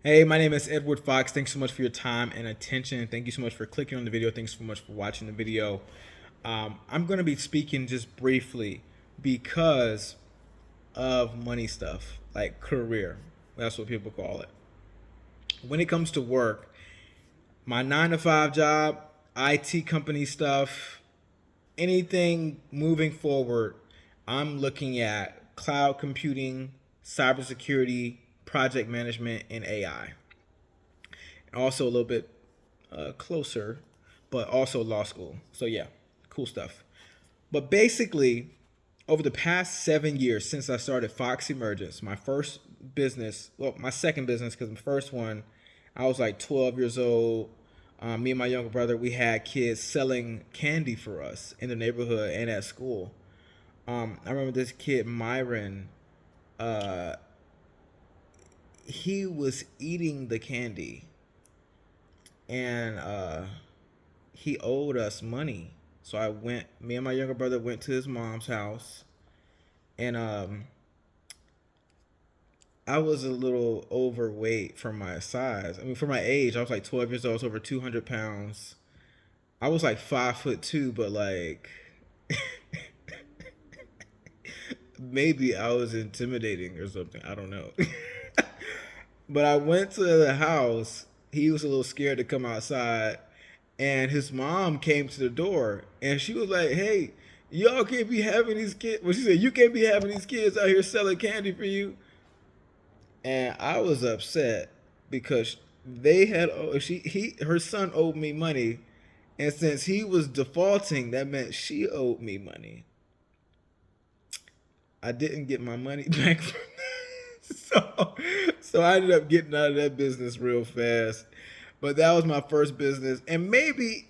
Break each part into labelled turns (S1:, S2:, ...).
S1: Hey, my name is Edward Fox. Thanks so much for your time and attention. Thank you so much for clicking on the video. Thanks so much for watching the video. I'm going to be speaking just briefly because of money stuff, like career. That's what people call it. When it comes to work, my 9 to 5 job, IT company stuff, anything moving forward, I'm looking at cloud computing, cybersecurity, project management, and AI. Also a little bit closer, but also law school. So yeah, cool stuff. But basically, over the past 7 years since I started Fox Emergence, my first business, well, my second business, because the first one, I was like 12 years old. Me and my younger brother, we had kids selling candy for us in the neighborhood and at school. I remember this kid, Myron. Uh, he was eating the candy, and he owed us money. So me and my younger brother went to his mom's house, and I was a little overweight for my size. I mean, for my age, I was like 12 years old, I was over 200 pounds. I was like 5'2", but like maybe I was intimidating or something. I don't know. But I went to the house. He was a little scared to come outside, and his mom came to the door, and she was like, "Hey, y'all can't be having these kids." Well, she said, "You can't be having these kids out here selling candy for you." And I was upset because they had her son owed me money, and since he was defaulting, that meant she owed me money. I didn't get my money back from that. So I ended up getting out of that business real fast. But that was my first business. And maybe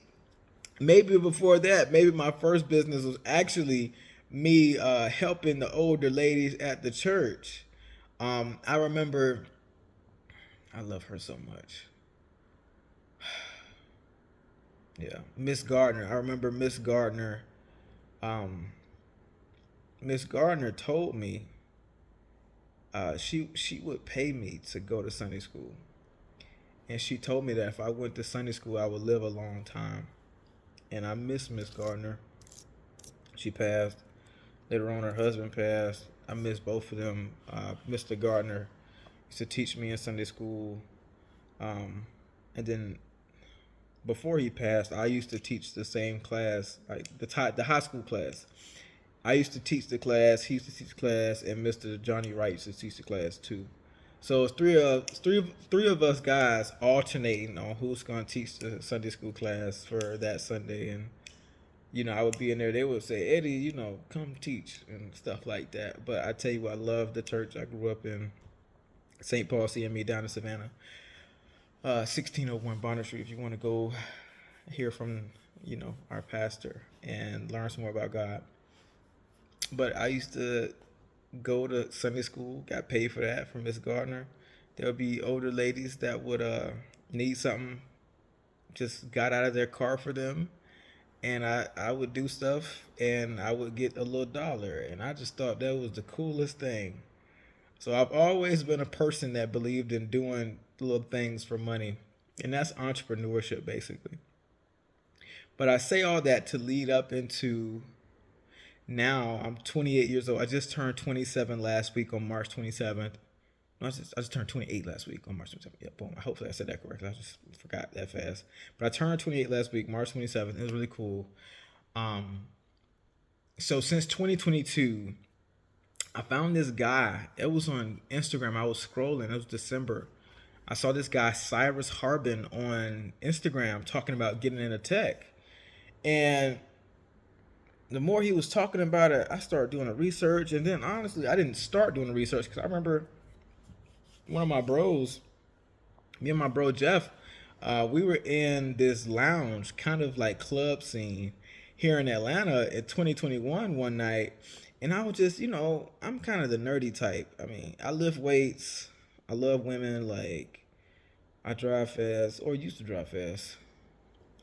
S1: before that, maybe my first business was actually me helping the older ladies at the church. I remember I love her so much. Yeah. Miss Gardner. I remember Miss Gardner. Um, Miss Gardner told me she would pay me to go to Sunday school, and she told me that if I went to Sunday school, I would live a long time. And I miss Miss Gardner. She passed. Later on, her husband passed. I miss both of them. Mr. Gardner used to teach me in Sunday school, and then before he passed, I used to teach the same class, like the high school class. I used to teach the class. He used to teach the class, and Mr. Johnny Wright used to teach the class too. So it's three of us guys alternating on who's gonna teach the Sunday school class for that Sunday, and I would be in there. They would say, "Eddie, come teach," and stuff like that. But I tell you what, I love the church. I grew up in St. Paul CME down in Savannah, 1601 Bonner Street. If you want to go hear from our pastor and learn some more about God. But I used to go to Sunday school, got paid for that from Miss Gardner. There would be older ladies that would need something, just got out of their car for them, and I would do stuff, and I would get a little dollar, and I just thought that was the coolest thing. So I've always been a person that believed in doing little things for money, and that's entrepreneurship basically. But I say all that to lead up into now. I'm 28 years old. I just turned 27 last week on March 27th. No, I just turned 28 last week on March 27th. Yeah, boom. Hopefully I said that correctly. I just forgot that fast. But I turned 28 last week, March 27th. It was really cool. Um, so since 2022, I found this guy. It was on Instagram. I was scrolling. It was December. I saw this guy, Cyrus Harbin, on Instagram talking about getting into tech. And the more he was talking about it, I started doing the research. And then honestly, I didn't start doing the research because I remember one of my bros, me and my bro Jeff, we were in this lounge, kind of like club scene here in Atlanta in 2021 one night. And I was just, I'm kind of the nerdy type. I mean, I lift weights. I love women. Like, I drive fast, or used to drive fast.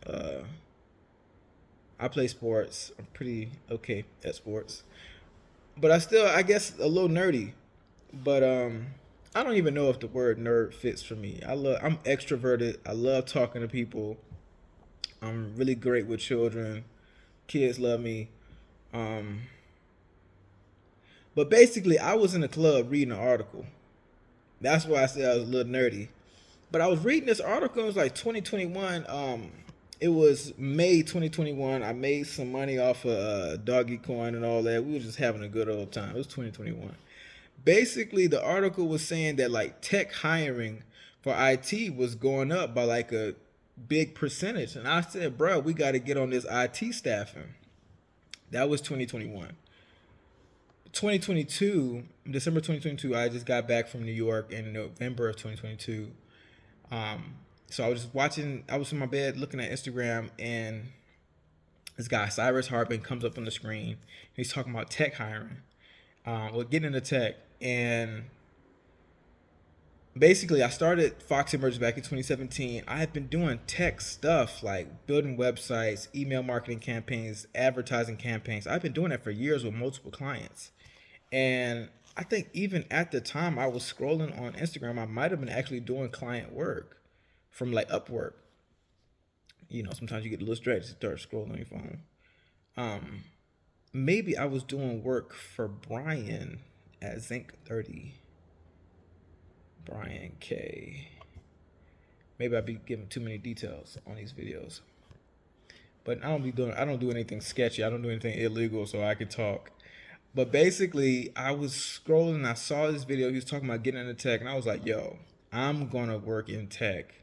S1: Uh, I play sports. I'm pretty okay at sports, but I still, I guess, a little nerdy. But I don't even know if the word nerd fits for me. I'm extroverted. I love talking to people. I'm really great with children. Kids love me. Um, but basically, I was in a club reading an article. That's why I said I was a little nerdy. But I was reading this article. It was like 2021. It was May 2021. I made some money off of Doggy Coin and all that. We were just having a good old time. It was 2021. Basically, the article was saying that like tech hiring for IT was going up by like a big percentage. And I said, bro, we got to get on this IT staffing. That was 2021. 2022, December 2022, I just got back from New York in November of 2022. So I was just watching, I was in my bed looking at Instagram, and this guy, Cyrus Harbin, comes up on the screen. He's talking about tech hiring. Getting into tech. And basically, I started Fox Emerge back in 2017. I have been doing tech stuff like building websites, email marketing campaigns, advertising campaigns. I've been doing that for years with multiple clients. And I think even at the time I was scrolling on Instagram, I might have been actually doing client work from like Upwork. Sometimes you get a little stretch to start scrolling on your phone. Maybe I was doing work for Brian at Zinc 30. Brian K. Maybe I'd be giving too many details on these videos. But I don't do anything sketchy. I don't do anything illegal, so I could talk. But basically, I was scrolling and I saw this video. He was talking about getting into tech, and I was like, yo, I'm going to work in tech.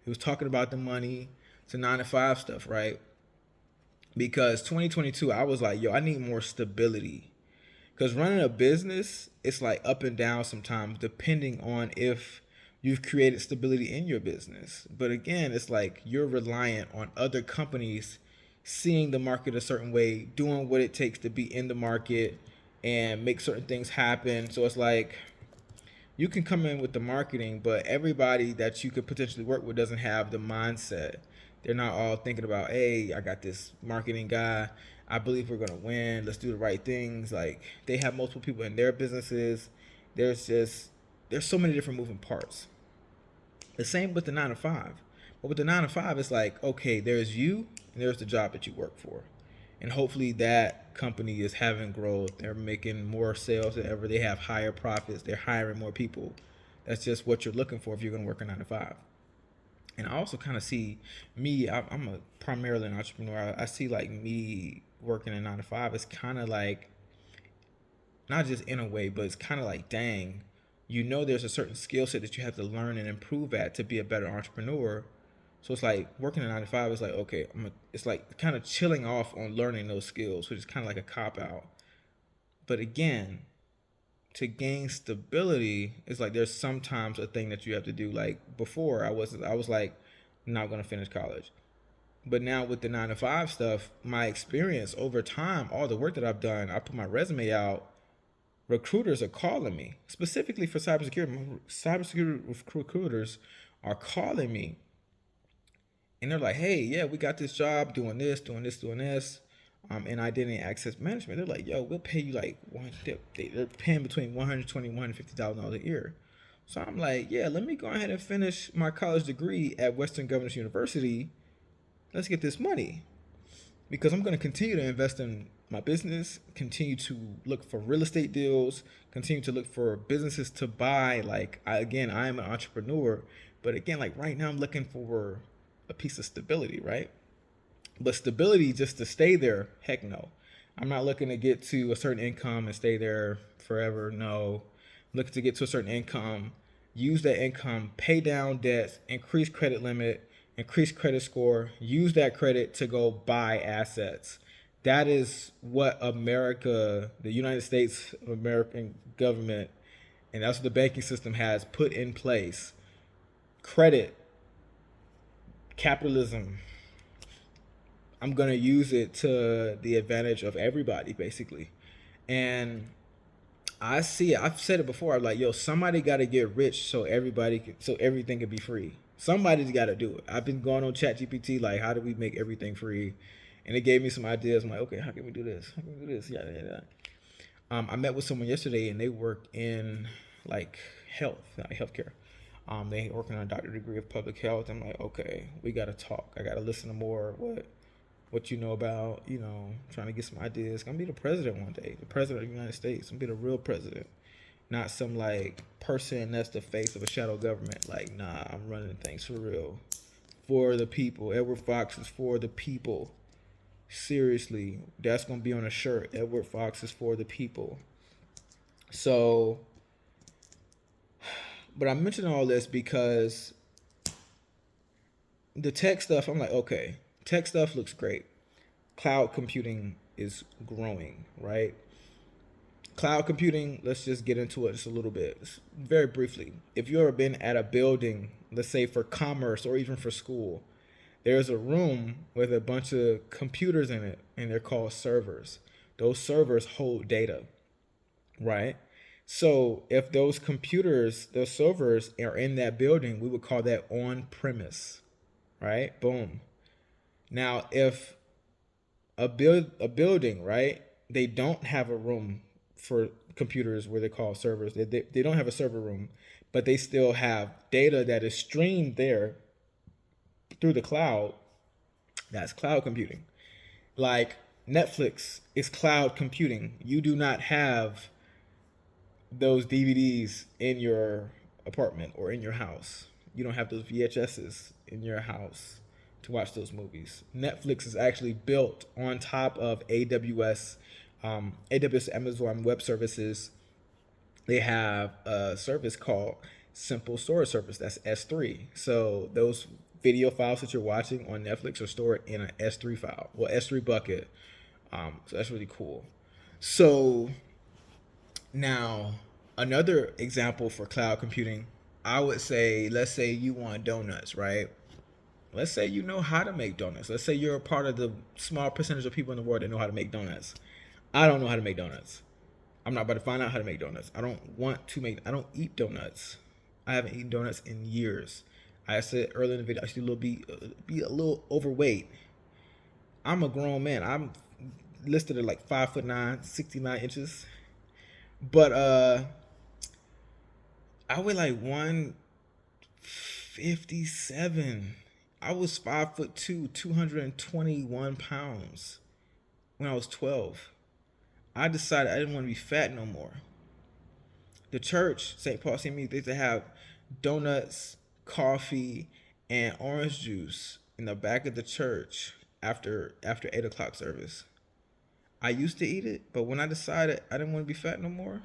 S1: He was talking about the money, to 9 to 5 stuff, right? Because 2022, I was like, yo, I need more stability. Because running a business, it's like up and down sometimes, depending on if you've created stability in your business. But again, it's like you're reliant on other companies seeing the market a certain way, doing what it takes to be in the market and make certain things happen. So it's like you can come in with the marketing, but everybody that you could potentially work with doesn't have the mindset. They're not all thinking about, hey, I got this marketing guy. I believe we're gonna win. Let's do the right things. Like they have multiple people in their businesses. There's so many different moving parts. The same with the 9 to 5. But with the 9 to 5, it's like, okay, there's you and there's the job that you work for. And hopefully that company is having growth. They're making more sales than ever. They have higher profits. They're hiring more people. That's just what you're looking for if you're going to work a 9 to 5. And I also kind of see me, I'm primarily an entrepreneur. I see like me working a 9 to 5. It's kind of like, not just in a way, but it's kind of like, dang, there's a certain skill set that you have to learn and improve at to be a better entrepreneur. So it's like working a 9 to 5 is like, okay, it's like kind of chilling off on learning those skills, which is kind of like a cop out. But again, to gain stability, it's like there's sometimes a thing that you have to do. Like before, I was like, not gonna finish college. But now with the 9 to 5 stuff, my experience over time, all the work that I've done, I put my resume out. Recruiters are calling me specifically for cybersecurity. Cybersecurity recruiters are calling me, and they're like, "Hey, yeah, we got this job doing this, doing this, doing this, in identity access management." They're like, "Yo, we'll pay you like they're paying between $120,000 and $150,000 a year." So I'm like, "Yeah, let me go ahead and finish my college degree at Western Governors University. Let's get this money." Because I'm going to continue to invest in my business, continue to look for real estate deals, continue to look for businesses to buy. Like, I am an entrepreneur, but again, like right now, I'm looking for a piece of stability, right? But stability just to stay there, heck no. I'm not looking to get to a certain income and stay there forever. No, I'm looking to get to a certain income, use that income, pay down debts, increase credit limit, increase credit score, use that credit to go buy assets. That is what America, the United States of American government, and that's what the banking system has put in place. Credit, capitalism. I'm going to use it to the advantage of everybody, basically. And I see it. I've said it before. I'm like, yo, somebody got to get rich so everything can be free. Somebody's got to do it. I've been going on ChatGPT, like, how do we make everything free? And it gave me some ideas. I'm like, okay, how can we do this? How can we do this? Yeah. I met with someone yesterday, and they work in like health, like healthcare. They working on a doctorate degree of public health. I'm like, okay, we gotta talk. I gotta listen to more what you know about, trying to get some ideas. I'm gonna be the president one day, the president of the United States. I'm gonna be the real president, not some like person that's the face of a shadow government. Like, nah, I'm running things for real, for the people. Edward Fox is for the people. Seriously, that's gonna be on a shirt. Edward Fox is for the people. So, but I mention all this because the tech stuff, I'm like, okay, tech stuff looks great. Cloud computing is growing, right? Cloud computing, let's just get into it just a little bit. Very briefly, if you've ever been at a building, let's say for commerce or even for school, there's a room with a bunch of computers in it, and they're called servers. Those servers hold data, right? So if those computers, those servers are in that building, we would call that on premise, right? Boom. Now, if a building, right, they don't have a room for computers where they call servers. They don't have a server room, but they still have data that is streamed there through the cloud. That's cloud computing. Like Netflix is cloud computing. You do not have those DVDs in your apartment or in your house. You don't have those VHSs in your house to watch those movies. Netflix is actually built on top of AWS, Amazon Web Services. They have a service called Simple Storage Service. That's S3. So those video files that you're watching on Netflix are stored in an S3 file, well, S3 bucket. So that's really cool. So now another example for cloud computing, I would say, let's say you want donuts, right? Let's say you know how to make donuts. Let's say you're a part of the small percentage of people in the world that know how to make donuts. I don't know how to make donuts. I'm not about to find out how to make donuts. I don't eat donuts. I haven't eaten donuts in years. I said earlier in the video, I should be a little overweight. I'm a grown man. I'm listed at like 5'9", 69 inches. But I weigh like 157. I was 5'2", 221 pounds when I was 12. I decided I didn't want to be fat no more. The church, St. Paul St. Mary, they used to have donuts, coffee, and orange juice in the back of the church after 8 o'clock service. I used to eat it, but when I decided I didn't want to be fat no more,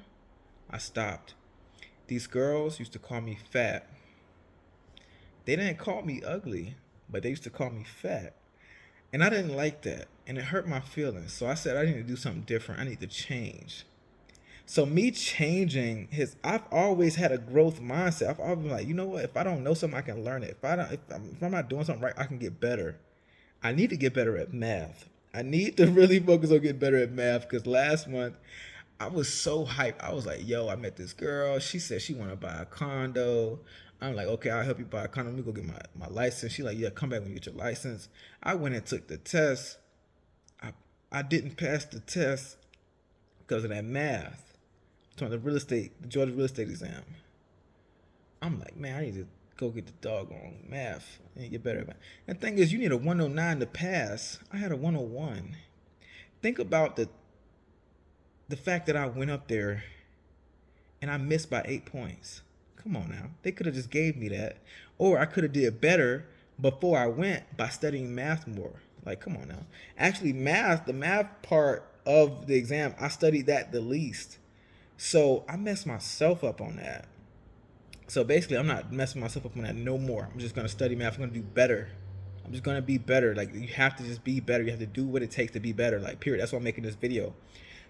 S1: I stopped. These girls used to call me fat. They didn't call me ugly, but they used to call me fat. And I didn't like that. And it hurt my feelings. So I said, I need to do something different. I need to change. So me changing I've always had a growth mindset. I've always been like, you know what? If I don't know something, I can learn it. If I'm not doing something right, I can get better. I need to get better at math. I need to really focus on getting better at math, because last month I was so hyped. I was like, yo, I met this girl. She said she want to buy a condo. I'm like, okay, I'll help you buy a condo. Let me go get my license. She like, yeah, come back when you get your license. I went and took the test. I didn't pass the test because of that math. So the Georgia real estate exam. I'm like, man, I need to go get the doggone math and get better at math. And the thing is, you need a 109 to pass. I had a 101. Think about the fact that I went up there and I missed by 8 points. Come on now. They could have just gave me that. Or I could have did better before I went by studying math more. Like, come on now. Actually, the math part of the exam, I studied that the least. So I messed myself up on that. So basically, I'm not messing myself up on that no more. I'm just going to study math. I'm going to do better. I'm just going to be better. Like, you have to just be better. You have to do what it takes to be better. Like, period. That's why I'm making this video.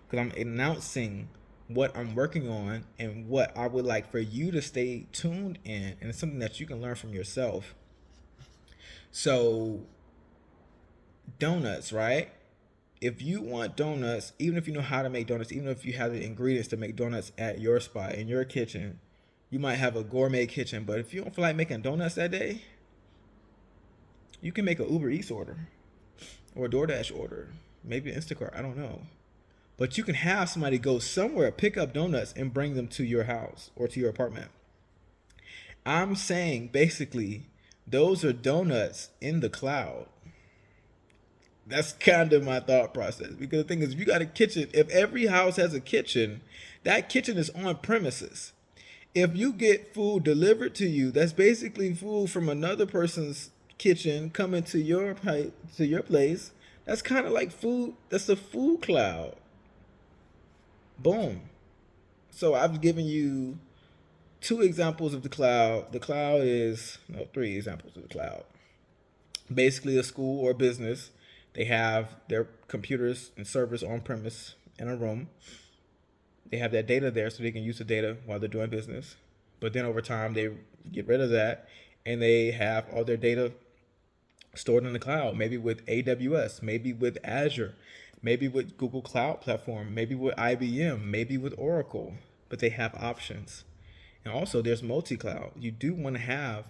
S1: Because I'm announcing what I'm working on and what I would like for you to stay tuned in. And it's something that you can learn from yourself. So, donuts, right? If you want donuts, even if you know how to make donuts, even if you have the ingredients to make donuts at your spot, in your kitchen, you might have a gourmet kitchen, but if you don't feel like making donuts that day, you can make an Uber Eats order or a DoorDash order, maybe an Instacart, I don't know. But you can have somebody go somewhere, pick up donuts, and bring them to your house or to your apartment. I'm saying basically those are donuts in the cloud. That's kind of my thought process. Because the thing is, if you got a kitchen, if every house has a kitchen, that kitchen is on premises. If you get food delivered to you, that's basically food from another person's kitchen coming to your place. That's kind of like food. That's a food cloud. Boom. So I've given you two examples of the cloud. The cloud is no three examples of the cloud. Basically, a school or business, they have their computers and servers on premise in a room. They have that data there so they can use the data while they're doing business. But then over time, they get rid of that and they have all their data stored in the cloud, maybe with AWS, maybe with Azure, maybe with Google Cloud Platform, maybe with IBM, maybe with Oracle. But they have options. And also, there's multi-cloud. You do want to have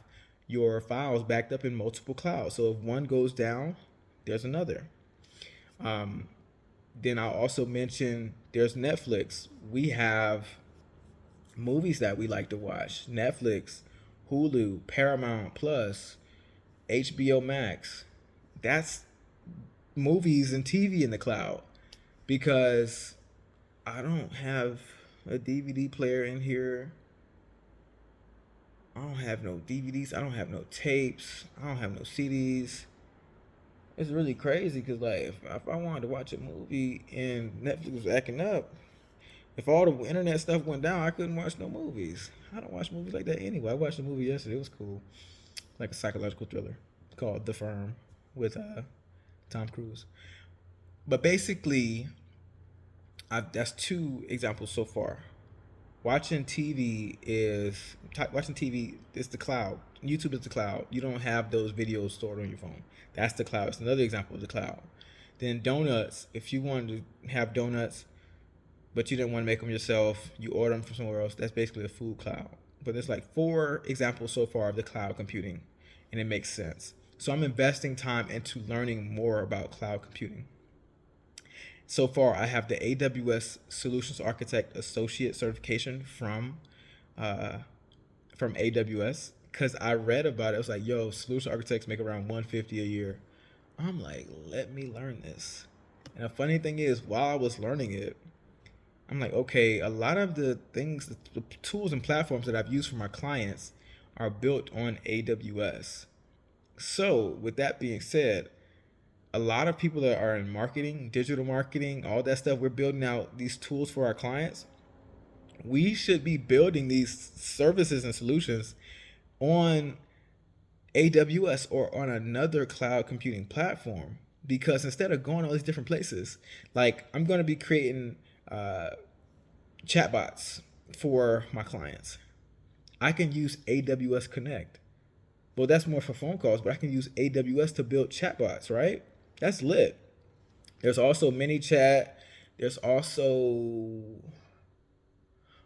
S1: your files backed up in multiple clouds. So if one goes down, there's another. Then I'll also mention there's Netflix. We have movies that we like to watch. Netflix, Hulu, Paramount Plus, HBO Max. That's movies and TV in the cloud because I don't have a DVD player in here. I don't have no DVDs. I don't have no tapes. I don't have no CDs. It's really crazy because like if I wanted to watch a movie and Netflix was acting up, if all the internet stuff went down, I couldn't watch no movies. I don't watch movies like that anyway. I watched a movie yesterday. It was cool, like a psychological thriller called The Firm with Tom Cruise. But basically, that's two examples so far. Watching TV is the cloud. YouTube is the cloud. You don't have those videos stored on your phone. That's the cloud. It's another example of the cloud. Then donuts. If you wanted to have donuts, but you didn't want to make them yourself, you order them from somewhere else. That's basically a food cloud. But there's like 4 examples so far of the cloud computing, and it makes sense. So I'm investing time into learning more about cloud computing. So far, I have the AWS Solutions Architect Associate certification from AWS because I read about it. I was like, yo, solution architects make around 150 a year. I'm like, let me learn this. And the funny thing is, while I was learning it, I'm like, okay, a lot of the things, the tools and platforms that I've used for my clients are built on AWS. So with that being said, a lot of people that are in marketing, digital marketing, all that stuff, we're building out these tools for our clients. We should be building these services and solutions on AWS or on another cloud computing platform, because instead of going all these different places, like I'm going to be creating chatbots for my clients. I can use AWS Connect. Well, that's more for phone calls, but I can use AWS to build chatbots, right? That's lit. There's also ManyChat. There's also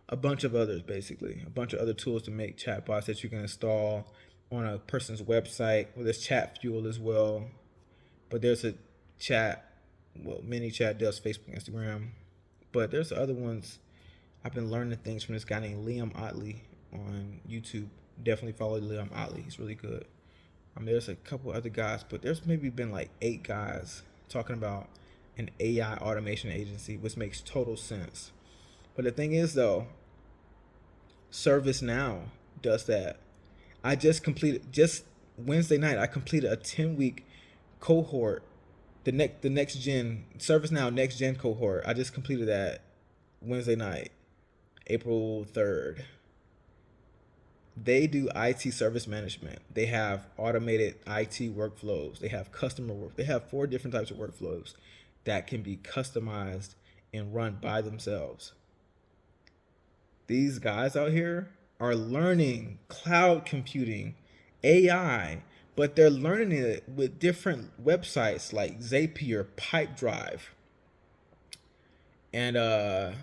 S1: a bunch of others, basically. A bunch of other tools to make chatbots that you can install on a person's website. Well, there's ChatFuel as well. But there's a ManyChat does Facebook, Instagram. But there's other ones. I've been learning things from this guy named Liam Otley on YouTube. Definitely follow Liam Otley. He's really good. There's a couple other guys, but there's maybe been like 8 guys talking about an AI automation agency, which makes total sense. But the thing is, though, ServiceNow does that. Just Wednesday night, I completed a 10-week cohort, the next gen ServiceNow next gen cohort. I just completed that Wednesday night, April 3rd. They do IT service management. They have automated IT workflows. They have customer work. They have 4 different types of workflows that can be customized and run by themselves. These guys out here are learning cloud computing, AI, but they're learning it with different websites like Zapier, Pipedrive, and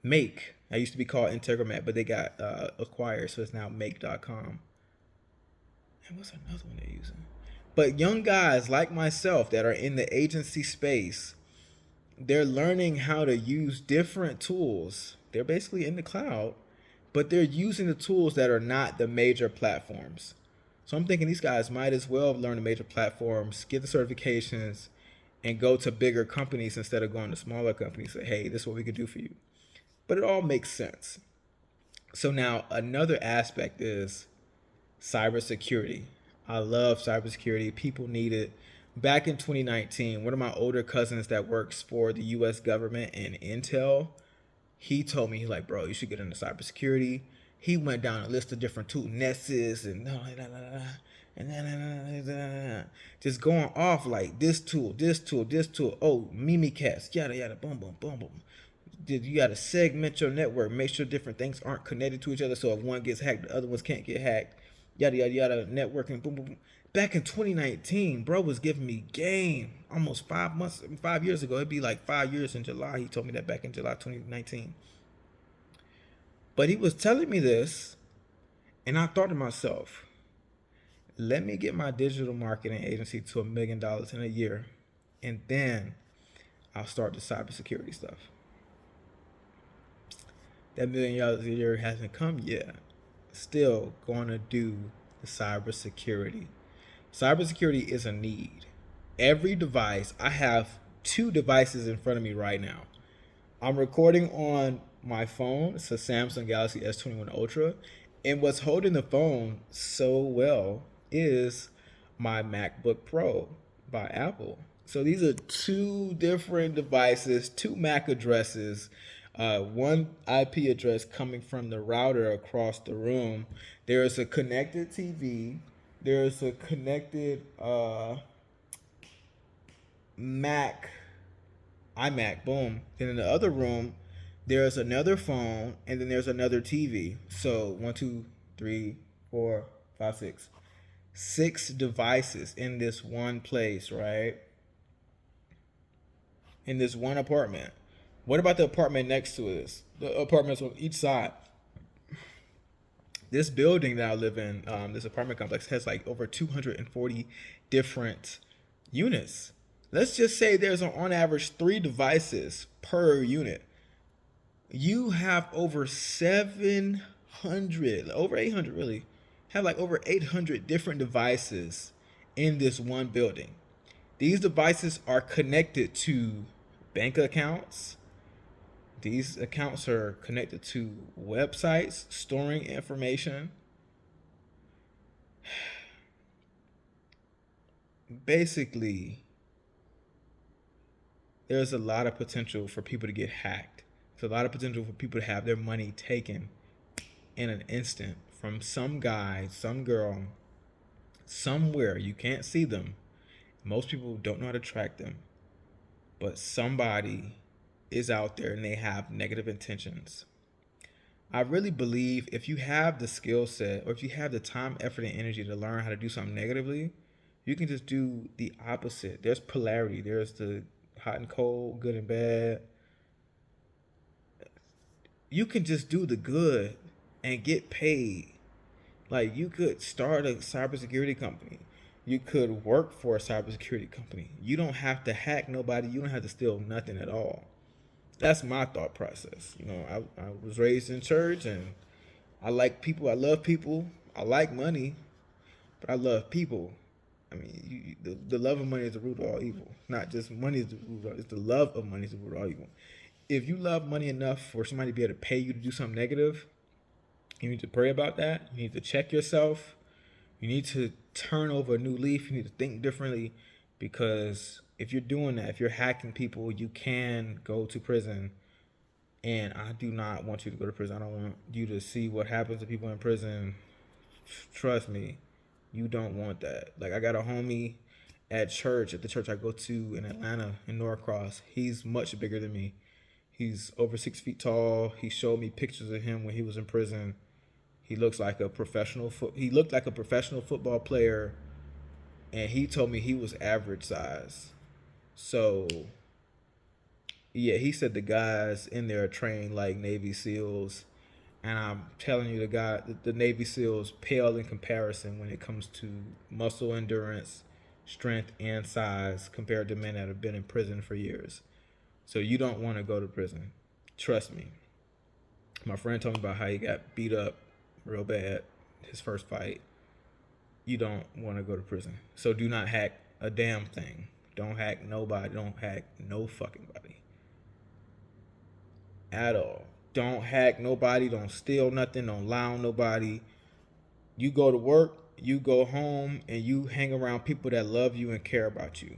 S1: Make. I used to be called Integromat, but they got acquired, so it's now Make.com. And what's another one they're using? But young guys like myself that are in the agency space, they're learning how to use different tools. They're basically in the cloud but they're using the tools that are not the major platforms. So I'm thinking these guys might as well learn the major platforms, get the certifications, and go to bigger companies instead of going to smaller companies. Say, hey, this is what we could do for you. But it all makes sense. So now another aspect is cybersecurity. I love cybersecurity. People need it. Back in 2019, one of my older cousins that works for the U.S. government and Intel, he told me, he's like, bro, you should get into cybersecurity. He went down a list of different tools, Nessus and just going off like this tool, this tool, this tool. Oh, Mimikatz, yada yada, boom, boom, boom, boom. You got to segment your network, make sure different things aren't connected to each other, so if one gets hacked, the other ones can't get hacked. Yada yada yada, networking, boom, boom, boom. Back in 2019, bro was giving me game almost 5 years ago. It'd be like 5 years in July. He told me that back in July 2019. But he was telling me this, and I thought to myself, let me get my digital marketing agency to $1 million in a year, and then I'll start the cybersecurity stuff. That $1 million a year hasn't come yet. Still going to do the cybersecurity. Cybersecurity is a need. Every device, I have 2 devices in front of me right now. I'm recording on my phone. It's a Samsung Galaxy S21 Ultra. And what's holding the phone so well is my MacBook Pro by Apple. So these are 2 different devices, 2 MAC addresses, one IP address coming from the router across the room. There is a connected TV. There's a connected Mac, iMac, boom. Then in the other room, there's another phone, and then there's another TV. So 1, 2, 3, 4, 5, 6. 6 devices in this one place, right? In this one apartment. What about the apartment next to this? The apartments on each side. This building that I live in, this apartment complex, has like over 240 different units. Let's just say there's on average 3 devices per unit. You have over 700, over 800 really, have like over 800 different devices in this one building. These devices are connected to bank accounts. These accounts are connected to websites storing information. Basically, there's a lot of potential for people to get hacked. There's a lot of potential for people to have their money taken in an instant from some guy, some girl, somewhere. You can't see them. Most people don't know how to track them. But somebody is out there and they have negative intentions. I really believe if you have the skill set, or if you have the time, effort, and energy to learn how to do something negatively, you can just do the opposite. There's polarity. There's the hot and cold, good and bad. You can just do the good and get paid. Like, you could start a cybersecurity company. You could work for a cybersecurity company. You don't have to hack nobody. You don't have to steal nothing at all. That's my thought process. You know, I was raised in church, and I like people. I love people. I like money, but I love people. I mean, the love of money is the root of all evil. Not just money is the root of all, it's the love of money is the root of all evil. If you love money enough for somebody to be able to pay you to do something negative, you need to pray about that. You need to check yourself. You need to turn over a new leaf. You need to think differently, because if you're doing that, if you're hacking people, you can go to prison. And I do not want you to go to prison. I don't want you to see what happens to people in prison. Trust me, you don't want that. Like, I got a homie at the church I go to in Atlanta, in Norcross. He's much bigger than me. He's over 6 feet tall. He showed me pictures of him when he was in prison. He looks like a professional he looked like a professional football player, and he told me he was average size. So yeah, he said the guys in there are trained like Navy SEALs, and I'm telling you, the Navy SEALs pale in comparison when it comes to muscle endurance, strength, and size compared to men that have been in prison for years. So you don't want to go to prison. Trust me. My friend told me about how he got beat up real bad his first fight. You don't want to go to prison. So do not hack a damn thing. Don't hack nobody. Don't hack no fucking body. At all. Don't hack nobody. Don't steal nothing. Don't lie on nobody. You go to work, you go home, and you hang around people that love you and care about you.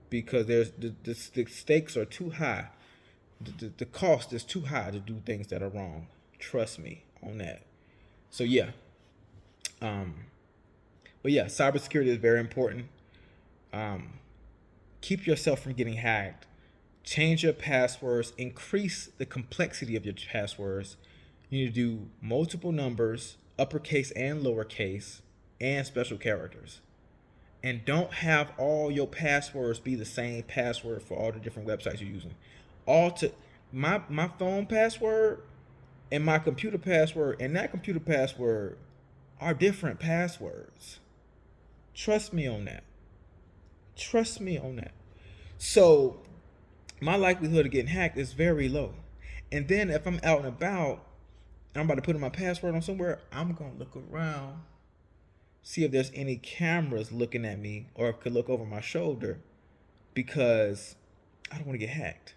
S1: Because the stakes are too high. The cost is too high to do things that are wrong. Trust me on that. So yeah. But yeah, cybersecurity is very important. Keep yourself from getting hacked. Change your passwords. Increase the complexity of your passwords. You need to do multiple numbers, uppercase and lowercase, and special characters. And don't have all your passwords be the same password for all the different websites you're using. My phone password and my computer password and that computer password are different passwords. Trust me on that. Trust me on that. So my likelihood of getting hacked is very low. And then if I'm out and about and I'm about to put in my password on somewhere, I'm going to look around, see if there's any cameras looking at me or could look over my shoulder because I don't want to get hacked.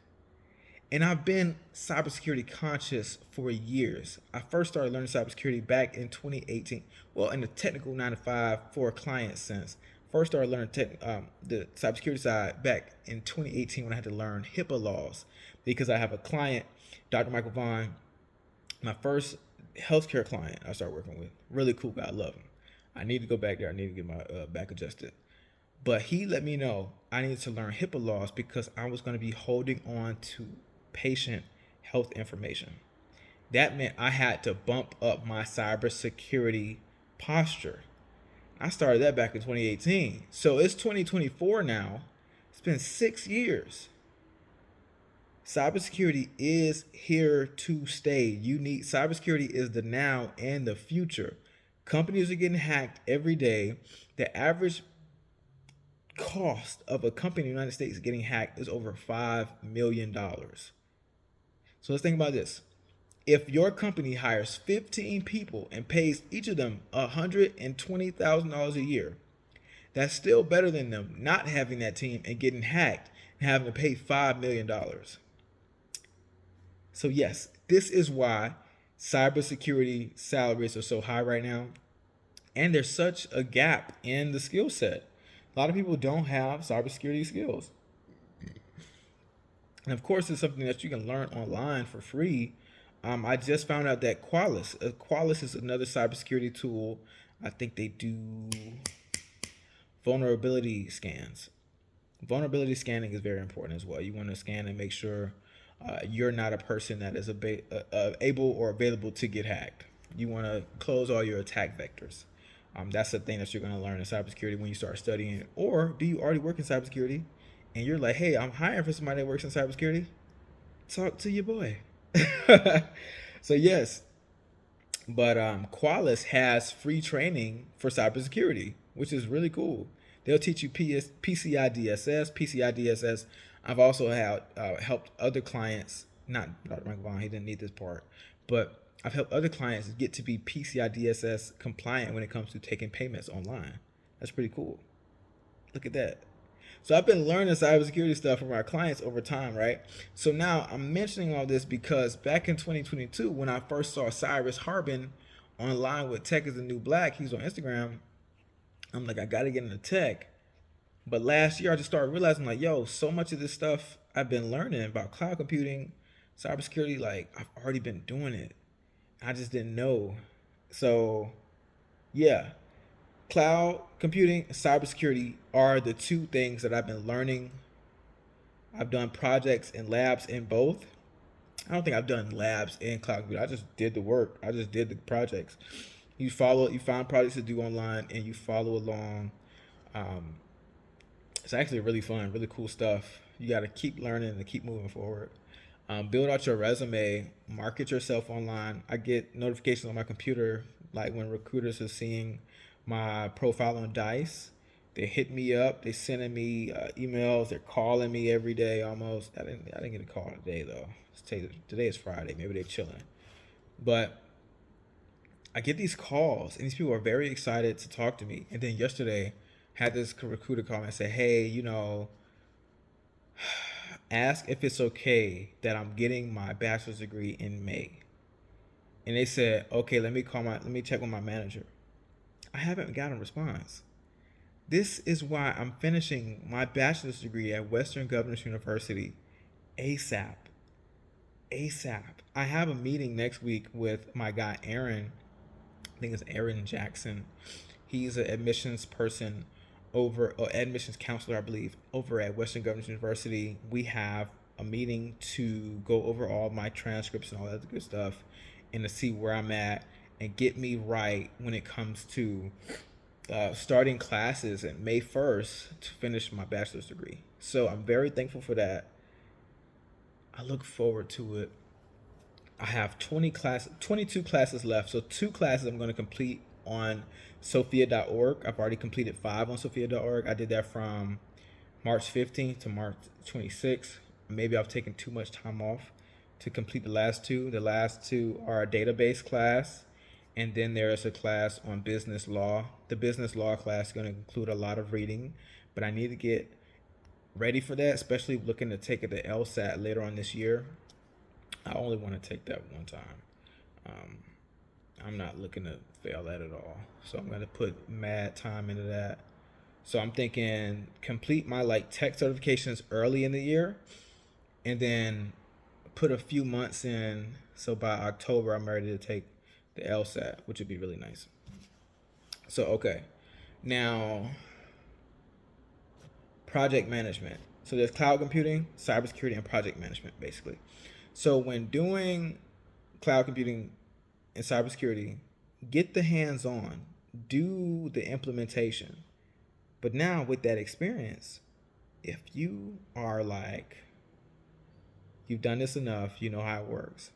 S1: And I've been cybersecurity conscious for years. I first started learning cybersecurity back in 2018. Well, in the technical 9 to 5 for a client sense. First started learning the cybersecurity side back in 2018 when I had to learn HIPAA laws because I have a client, Dr. Michael Vaughn, my first healthcare client I started working with. Really cool guy, I love him. I need to go back there. I need to get my back adjusted. But he let me know I needed to learn HIPAA laws because I was going to be holding on to patient health information. That meant I had to bump up my cybersecurity posture. I started that back in 2018. So it's 2024 now. It's been 6 years. Cybersecurity is here to stay. Cybersecurity is the now and the future. Companies are getting hacked every day. The average cost of a company in the United States getting hacked is over $5 million. So let's think about this. If your company hires 15 people and pays each of them $120,000 a year, that's still better than them not having that team and getting hacked and having to pay $5 million. So yes, this is why cybersecurity salaries are so high right now. And there's such a gap in the skill set. A lot of people don't have cybersecurity skills. And of course, it's something that you can learn online for free. I just found out that Qualys. Qualys is another cybersecurity tool. I think they do vulnerability scans. Vulnerability scanning is very important as well. You want to scan and make sure you're not a person that is able or available to get hacked. You want to close all your attack vectors. That's the thing that you're going to learn in cybersecurity when you start studying. Or do you already work in cybersecurity and you're like, hey, I'm hiring for somebody that works in cybersecurity? Talk to your boy. So yes, but Qualys has free training for cybersecurity, which is really cool. They'll teach you PCI DSS, PCI DSS. I've also helped other clients, not Dr. Michael Vaughn, he didn't need this part, but I've helped other clients get to be PCI DSS compliant when it comes to taking payments online. That's pretty cool. Look at that. So I've been learning cybersecurity stuff from our clients over time, right? So now I'm mentioning all this because back in 2022, when I first saw Cyrus Harbin online with Tech is the New Black, he's on Instagram, I'm like, I got to get into tech. But last year, I just started realizing, like, yo, so much of this stuff I've been learning about cloud computing, cybersecurity, like, I've already been doing it. I just didn't know. So, yeah. Cloud computing and cybersecurity are the two things that I've been learning. I've done projects and labs in both. I don't think I've done labs in cloud computing. I just did the work. I just did the projects. You find projects to do online and you follow along. It's actually really fun, really cool stuff. You got to keep learning and keep moving forward. Build out your resume, market yourself online. I get notifications on my computer, like when recruiters are seeing my profile on Dice. They hit me up. They sending me emails. They're calling me every day almost. I didn't get a call today though. Today is Friday. Maybe they're chilling. But I get these calls, and these people are very excited to talk to me. And then yesterday, had this recruiter call me and say, "Hey, ask if it's okay that I'm getting my bachelor's degree in May." And they said, "Okay, let me check with my manager." I haven't gotten a response. This is why I'm finishing my bachelor's degree at Western Governors University ASAP. ASAP. I have a meeting next week with my guy Aaron. I think it's Aaron Jackson. He's an admissions person or admissions counselor, I believe, over at Western Governors University. We have a meeting to go over all my transcripts and all that good stuff and to see where I'm at and get me right when it comes to starting classes at May 1st to finish my bachelor's degree. So I'm very thankful for that. I look forward to it. I have 22 classes left. So 2 classes I'm going to complete on Sophia.org. I've already completed 5 on Sophia.org. I did that from March 15th to March 26th. Maybe I've taken too much time off to complete the last 2. The last 2 are a database class, and then there is a class on business law. The business law class is going to include a lot of reading, but I need to get ready for that, especially looking to take it to LSAT later on this year. I only want to take that one time. Um, I'm not looking to fail that at all. So I'm going to put mad time into that. So I'm thinking complete my tech certifications early in the year and then put a few months in. So by October, I'm ready to take the LSAT, which would be really nice. So, okay. Now, project management. So there's cloud computing, cybersecurity, and project management, basically. So when doing cloud computing and cybersecurity, get the hands on, do the implementation. But now with that experience, if you are you've done this enough, you know how it works,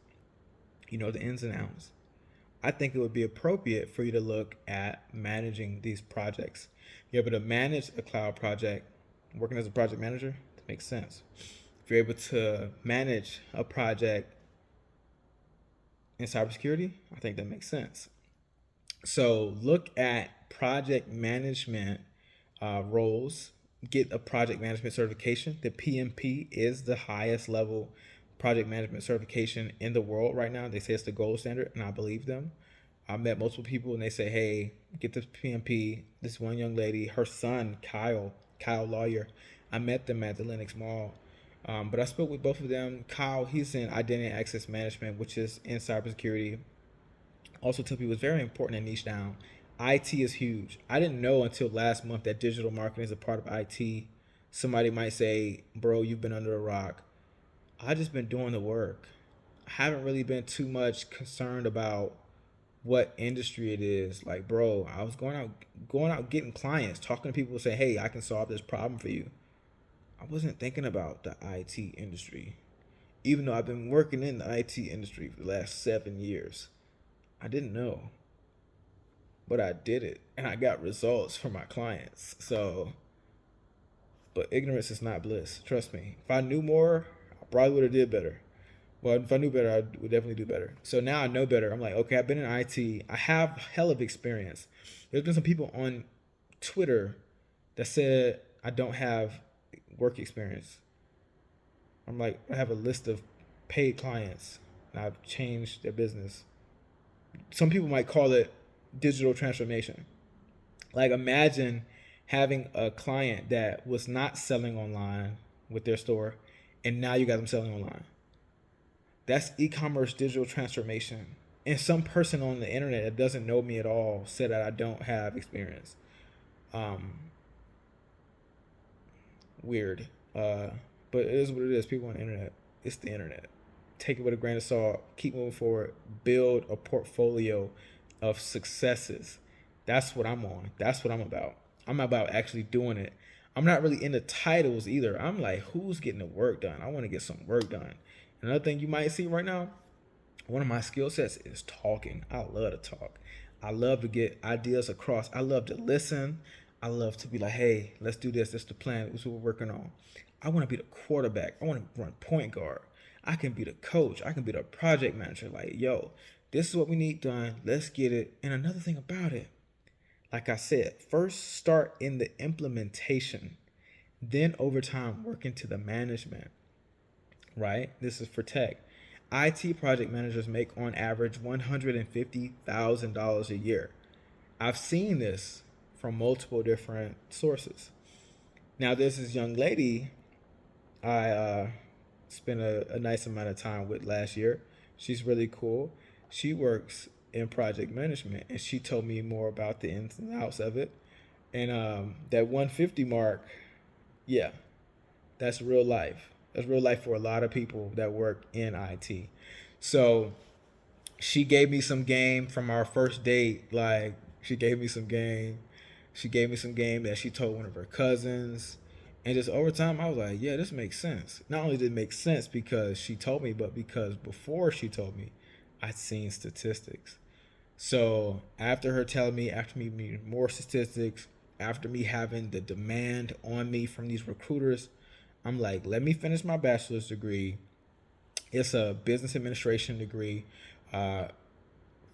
S1: you know the ins and outs, I think it would be appropriate for you to look at managing these projects. You're able to manage a cloud project, working as a project manager, that makes sense. If you're able to manage a project in cybersecurity, I think that makes sense. So look at project management roles. Get a project management certification. The PMP is the highest level project management certification in the world right now. They say it's the gold standard, and I believe them. I met multiple people, and they say, "Hey, get this PMP." This one young lady, her son Kyle Lawyer, I met them at the Lenox Mall. But I spoke with both of them. Kyle, he's in identity and access management, which is in cybersecurity. Also tell people it's very important to niche down. IT is huge. I didn't know until last month that digital marketing is a part of IT. Somebody might say, "Bro, you've been under a rock." I just been doing the work. I haven't really been too much concerned about what industry it is. Like, bro, I was going out getting clients, talking to people, saying, "Hey, I can solve this problem for you." I wasn't thinking about the IT industry, even though I've been working in the IT industry for the last 7 years. I didn't know, but I did it, and I got results for my clients. So, but ignorance is not bliss. Trust me. If I knew more, I probably would have did better. Well, if I knew better, I would definitely do better. So now I know better. I'm like, okay, I've been in IT. I have hell of experience. There's been some people on Twitter that said I don't have work experience. I'm like, I have a list of paid clients, and I've changed their business. Some people might call it digital transformation. Like, imagine having a client that was not selling online with their store, and now you got them selling online. That's e-commerce digital transformation. And some person on the internet that doesn't know me at all said that I don't have experience. Weird. But it is what it is. People on the internet. It's the internet. Take it with a grain of salt. Keep moving forward. Build a portfolio of successes. That's what I'm on. That's what I'm about. I'm about actually doing it. I'm not really into titles either. I'm like, who's getting the work done? I want to get some work done. Another thing you might see right now, one of my skill sets is talking. I love to talk. I love to get ideas across. I love to listen. I love to be like, hey, let's do this. This is the plan. This is what we're working on. I want to be the quarterback. I want to run point guard. I can be the coach. I can be the project manager. Like, yo, This is what we need done. Let's get it. And another thing about it, like I said, first start in the implementation, then over time work into the management, right? This is for tech. IT project managers make on average $150,000 a year. I've seen this from multiple different sources. Now, there's this young lady I spent a nice amount of time with last year. She's really cool. She works in project management, and she told me more about the ins and outs of it. And that 150 mark, yeah, that's real life. That's real life for a lot of people that work in IT. So she gave me some game from our first date. Like, she gave me some game. She gave me some game that she told one of her cousins. And just over time, I was like, yeah, this makes sense. Not only did it make sense because she told me, but because before she told me, I'd seen statistics. So after her telling me, after me meeting more statistics, after me having the demand on me from these recruiters, I'm like, let me finish my bachelor's degree. It's a business administration degree, uh,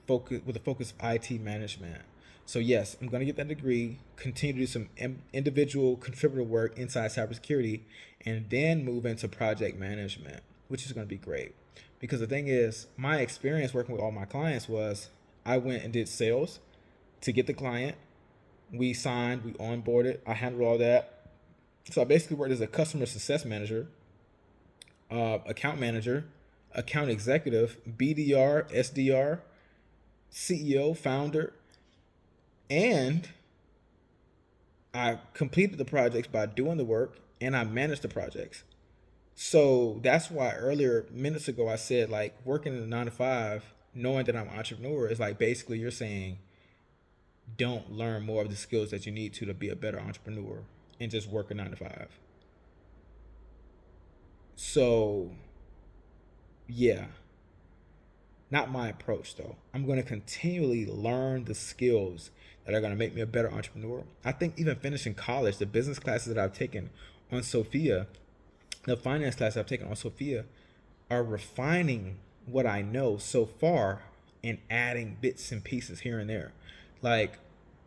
S1: focus with a focus of IT management. So yes, I'm going to get that degree, continue to do some individual contributor work inside cybersecurity, and then move into project management, which is going to be great. Because the thing is, my experience working with all my clients was I went and did sales to get the client. We signed, we onboarded, I handled all that. So I basically worked as a customer success manager, account manager, account executive, BDR, SDR, CEO, founder, and I completed the projects by doing the work and I managed the projects. So that's why earlier minutes ago I said like working in a 9 to 5, knowing that I'm an entrepreneur is like basically you're saying don't learn more of the skills that you need to be a better entrepreneur and just work a 9 to 5. So yeah, not my approach though. I'm going to continually learn the skills that are going to make me a better entrepreneur. I think even finishing college, the business classes that I've taken on Sophia, the finance classes I've taken on Sophia, are refining what I know so far and adding bits and pieces here and there. Like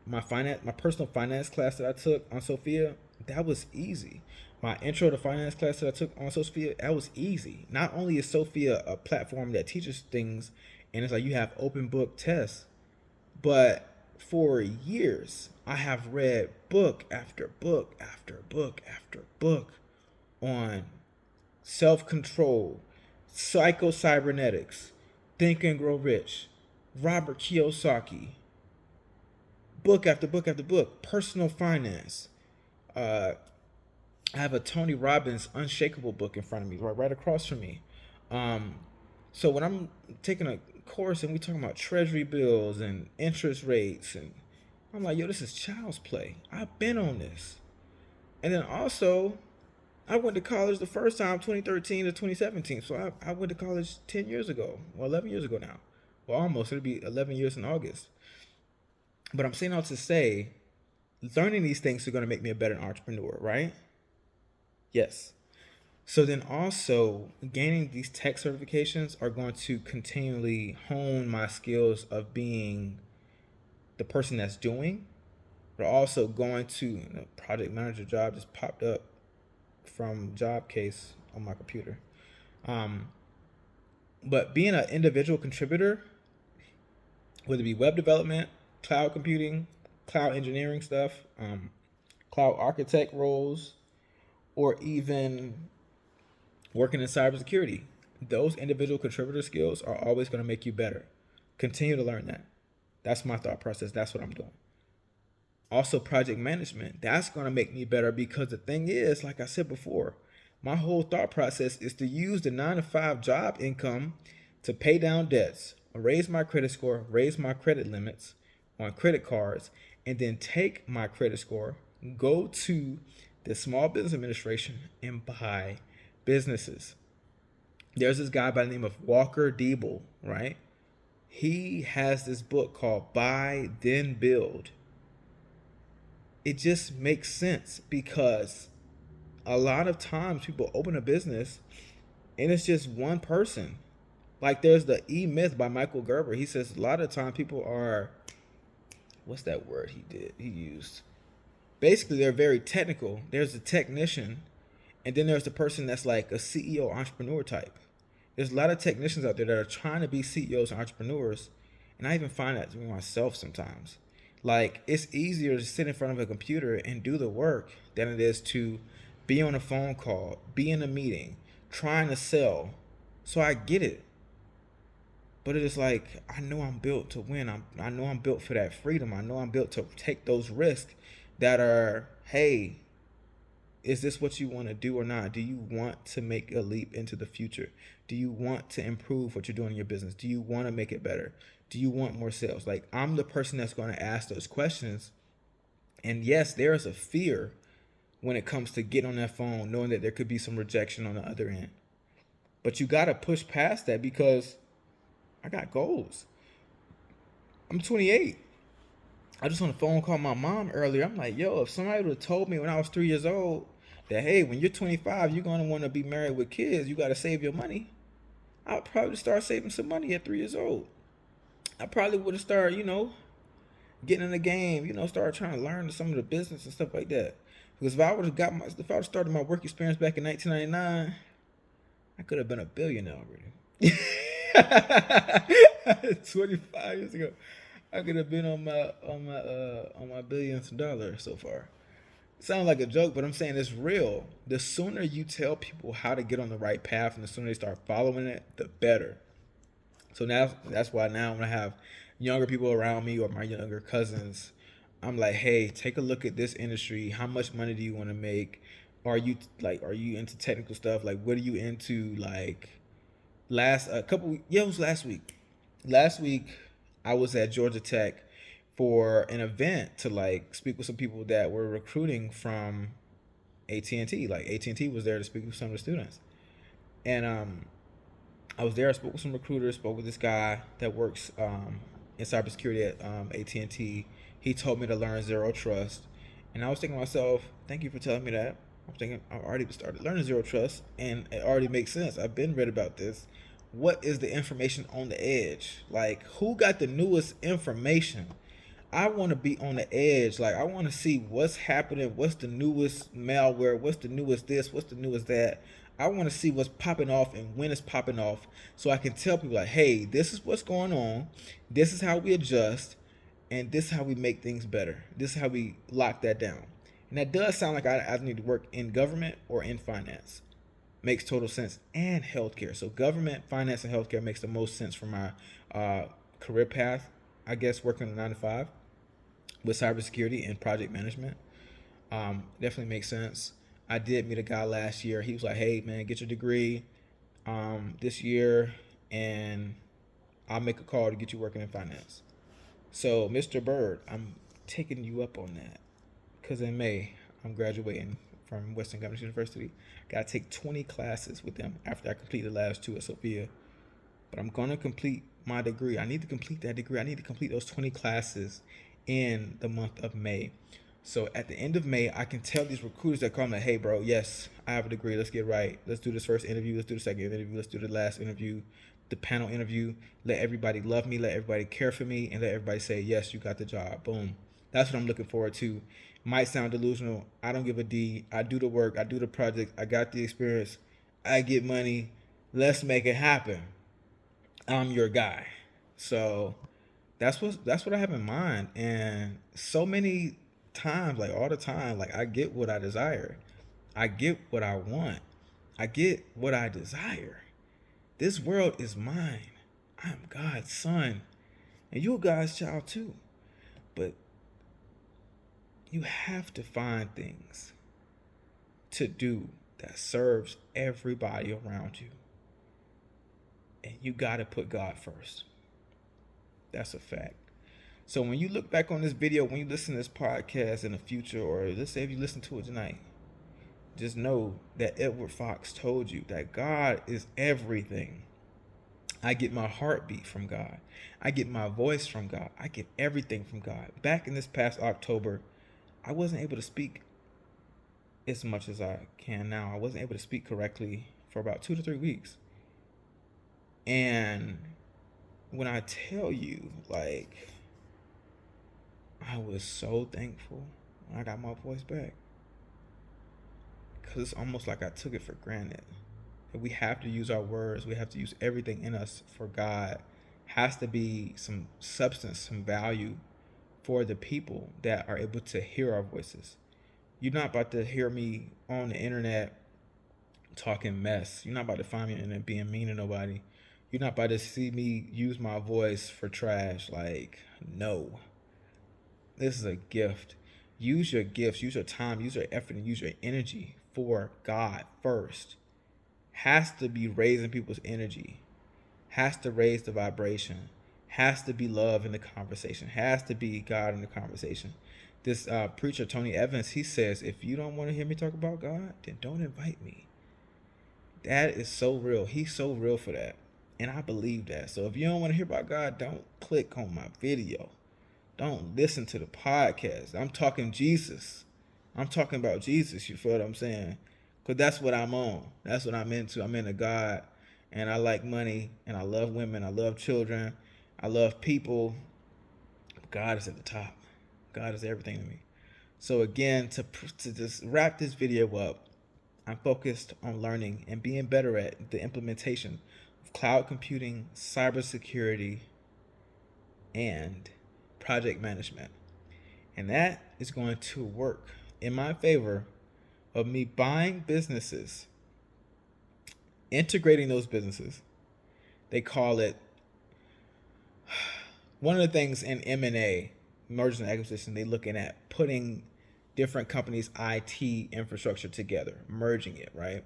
S1: my personal finance class that I took on Sophia, that was easy. My intro to finance class that I took on Sophia, that was easy. Not only is Sophia a platform that teaches things and it's like you have open book tests, but for years I have read book after book after book after book on self-control, psycho-cybernetics, Think and Grow Rich, Robert Kiyosaki, book after book after book, personal finance. I have a Tony Robbins Unshakable book in front of me, right across from me. Um, so when I'm taking a course and we talking about treasury bills and interest rates, and I'm like, yo, this is child's play. I've been on this. And then also, I went to college the first time 2013 to 2017. So I went to college 10 years ago, or 11 years ago now. Well, almost. It'll be 11 years in August. But I'm saying all to say, learning these things are going to make me a better entrepreneur, right? Yes. So then also gaining these tech certifications are going to continually hone my skills of being the person that's doing, but also going to project manager job just popped up from job case on my computer. Um, but being an individual contributor, whether it be web development, cloud computing, cloud engineering stuff, cloud architect roles, or even working in cybersecurity, those individual contributor skills are always going to make you better. Continue to learn that. That's my thought process. That's what I'm doing. Also, project management, that's going to make me better because the thing is, like I said before, my whole thought process is to use the 9 to 5 job income to pay down debts, raise my credit score, raise my credit limits on credit cards, and then take my credit score, go to the Small Business Administration and buy businesses. There's this guy by the name of Walker Diebel, right? He has this book called Buy Then Build. It just makes sense because a lot of times people open a business and it's just one person Like there's the E Myth by Michael Gerber. He says a lot of time people are, what's that word he used? Basically, they're very technical. There's a technician, and then there's the person that's like a CEO entrepreneur type. There's a lot of technicians out there that are trying to be CEOs and entrepreneurs, and I even find that through myself sometimes. Like it's easier to sit in front of a computer and do the work than it is to be on a phone call, be in a meeting, trying to sell. So I get it. But it is like I know I'm built to win. I know I'm built for that freedom. I know I'm built to take those risks that are, hey, is this what you want to do or not? Do you want to make a leap into the future? Do you want to improve what you're doing in your business? Do you want to make it better? Do you want more sales? Like I'm the person that's going to ask those questions. And yes, there is a fear when it comes to getting on that phone, knowing that there could be some rejection on the other end. But you got to push past that because I got goals. I'm 28. I just on the phone called my mom earlier. I'm like, yo, if somebody would have told me when I was 3 years old that, hey, when you're 25, you're going to want to be married with kids, you got to save your money, I'll probably start saving some money at 3 years old. I probably would have started, getting in the game, start trying to learn some of the business and stuff like that. Because if I would have started my work experience back in 1999, I could have been a billionaire already. 25 years ago, I could have been on my billions of dollars so far. It sounds like a joke, but I'm saying it's real. The sooner you tell people how to get on the right path, and the sooner they start following it, the better. So now that's why now when I have younger people around me or my younger cousins, I'm like, hey, take a look at this industry. How much money do you want to make? Are you into technical stuff? Like, what are you into? Like, it was last week. Last week, I was at Georgia Tech for an event to like speak with some people that were recruiting from AT&T. Like AT&T was there to speak with some of the students, and I was there. I spoke with some recruiters. Spoke with this guy that works in cybersecurity at AT&T. He told me to learn Zero Trust, and I was thinking to myself, "Thank you for telling me that." I'm thinking I've already started learning Zero Trust, and it already makes sense. I've been read about this. What is the information on the edge? Like, who got the newest information? I want to be on the edge. Like, I want to see what's happening. What's the newest malware? What's the newest this? What's the newest that? I want to see what's popping off and when it's popping off so I can tell people, like, hey, this is what's going on. This is how we adjust. And this is how we make things better. This is how we lock that down. And that does sound like I need to work in government or in finance. Makes total sense. And healthcare. So government, finance, and healthcare makes the most sense for my career path. I guess working a 9 to 5 with cybersecurity and project management. Definitely makes sense. I did meet a guy last year. He was like, hey, man, get your degree this year, and I'll make a call to get you working in finance. So, Mr. Bird, I'm taking you up on that because in May, I'm graduating from Western Governors University. Got to take 20 classes with them after I complete the last 2 at Sophia. But I'm going to complete my degree. I need to complete that degree. I need to complete those 20 classes in the month of May. So at the end of May, I can tell these recruiters that call me, hey, bro, yes, I have a degree. Let's get right. Let's do this first interview. Let's do the second interview. Let's do the last interview, the panel interview. Let everybody love me. Let everybody care for me. And let everybody say, yes, you got the job. Boom. That's what I'm looking forward to. Might sound delusional. I don't give a D. I do the work. I do the project. I got the experience. I get money. Let's make it happen. I'm your guy. So that's what I have in mind. And so many times, like all the time, like I get what I desire. I get what I want. I get what I desire. This world is mine. I am God's son. And you're God's child too. But you have to find things to do that serves everybody around you. And you got to put God first. That's a fact. So when you look back on this video, when you listen to this podcast in the future, or let's say if you listen to it tonight, just know that Edward Fox told you that God is everything. I get my heartbeat from God. I get my voice from God. I get everything from God. Back in this past October, I wasn't able to speak as much as I can now. I wasn't able to speak correctly for about 2 to 3 weeks. And when I tell you, like, I was so thankful when I got my voice back, because it's almost like I took it for granted. We have to use our words. We have to use everything in us for God. Has to be some substance, some value for the people that are able to hear our voices. You're not about to hear me on the internet talking mess. You're not about to find me on the internet being mean to nobody. You're not about to see me use my voice for trash. Like, no. This is a gift. Use your gifts, use your time, use your effort, and use your energy for God first. Has to be raising people's energy, has to raise the vibration, has to be love in the conversation, has to be God in the conversation. This preacher, Tony Evans, he says, if you don't want to hear me talk about God, then don't invite me. That is so real. He's so real for that. And I believe that. So if you don't want to hear about God, don't click on my video. Don't listen to the podcast. I'm talking Jesus. I'm talking about Jesus. You feel what I'm saying? Because that's what I'm on. That's what I'm into. I'm into God. And I like money. And I love women. I love children. I love people. God is at the top. God is everything to me. So again, to just wrap this video up, I'm focused on learning and being better at the implementation of cloud computing, cybersecurity, and project management. And that is going to work in my favor of me buying businesses, integrating those businesses. They call it, one of the things in M&A, mergers and acquisition, they're looking at putting different companies' IT infrastructure together, merging it, right?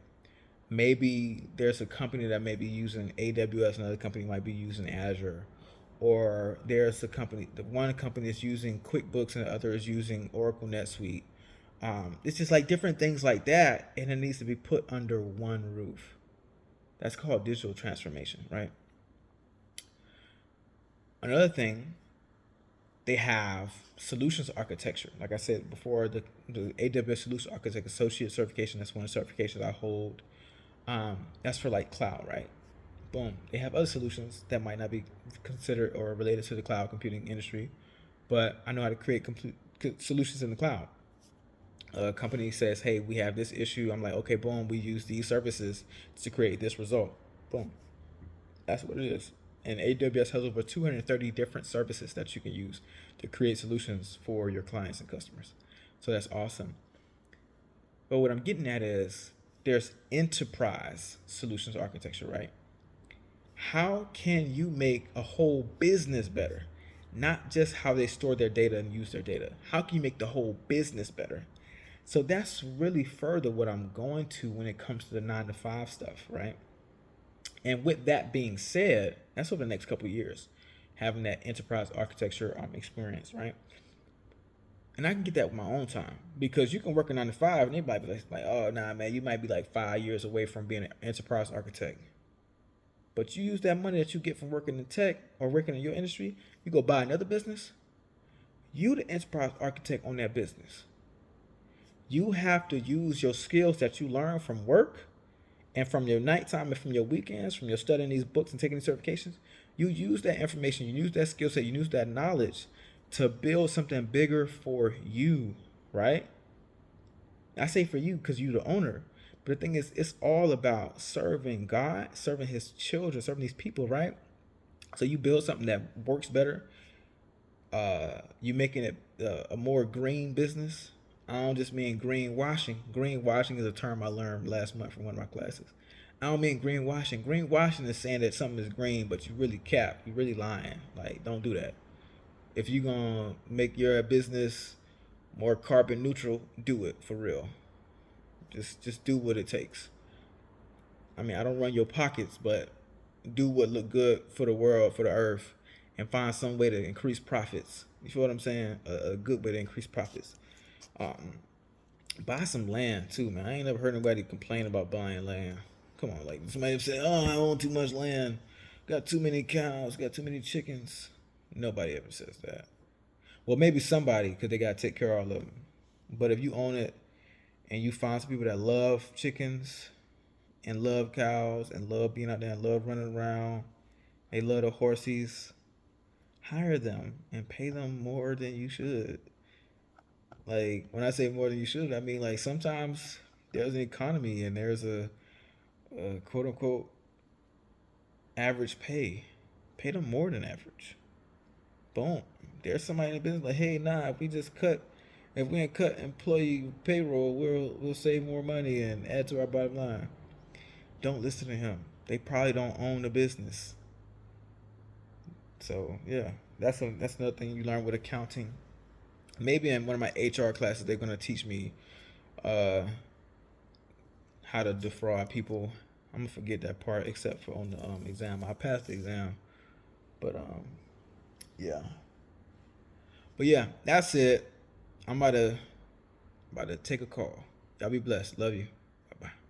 S1: Maybe there's a company that may be using AWS, another company might be using Azure, or there's a company, the one company is using QuickBooks and the other is using Oracle NetSuite. It's just like different things like that, and it needs to be put under one roof. That's called digital transformation, right? Another thing, they have solutions architecture. Like I said before, the AWS Solution Architect Associate certification, that's one of the certifications I hold. That's for like cloud, right? Boom. They have other solutions that might not be considered or related to the cloud computing industry, but I know how to create complete solutions in the cloud. A company says, hey, we have this issue. I'm like, okay, boom, we use these services to create this result. Boom. That's what it is. And AWS has over 230 different services that you can use to create solutions for your clients and customers. So that's awesome. But what I'm getting at is there's enterprise solutions architecture, right? How can you make a whole business better? Not just how they store their data and use their data. How can you make the whole business better? So that's really further what I'm going to when it comes to the 9 to 5 stuff, right? And with that being said, that's over the next couple of years, having that enterprise architecture experience, right? And I can get that with my own time, because you can work a 9 to 5 and they might be like, oh, nah, man, you might be like 5 years away from being an enterprise architect. But you use that money that you get from working in tech or working in your industry, you go buy another business, you the enterprise architect on that business. You have to use your skills that you learn from work and from your nighttime and from your weekends, from your studying these books and taking these certifications. You use that information, you use that skill set, you use that knowledge to build something bigger for you, right? I say for you because you're the owner. But the thing is, it's all about serving God, serving his children, serving these people, right? So you build something that works better. You making it a more green business. I don't just mean greenwashing. Greenwashing is a term I learned last month from one of my classes. I don't mean greenwashing. Greenwashing is saying that something is green, but you really cap. You really lying. Like, don't do that. If you're gonna make your business more carbon neutral, do it for real. Just do what it takes. I mean, I don't run your pockets, but do what look good for the world, for the earth, and find some way to increase profits. You feel what I'm saying? A good way to increase profits. Buy some land too, man. I ain't never heard nobody complain about buying land. Come on, like somebody say, "Oh, I own too much land, got too many cows, got too many chickens." Nobody ever says that. Well, maybe somebody, because they gotta take care of all of them. But if you own it and you find some people that love chickens, and love cows and love being out there and love running around. They love the horses. Hire them and pay them more than you should. Like when I say more than you should, I mean like sometimes there's an economy and there's a quote unquote average pay. Pay them more than average. Boom. There's somebody in the business like, hey, nah, if we ain't cut employee payroll, we'll save more money and add to our bottom line. Don't listen to him. They probably don't own the business. So yeah, that's another thing you learn with accounting. Maybe in one of my HR classes, they're gonna teach me uh, how to defraud people. I'm gonna forget that part, except for on the exam. I passed the exam, but yeah, but yeah, that's it. I'm about to take a call. Y'all be blessed. Love you. Bye bye.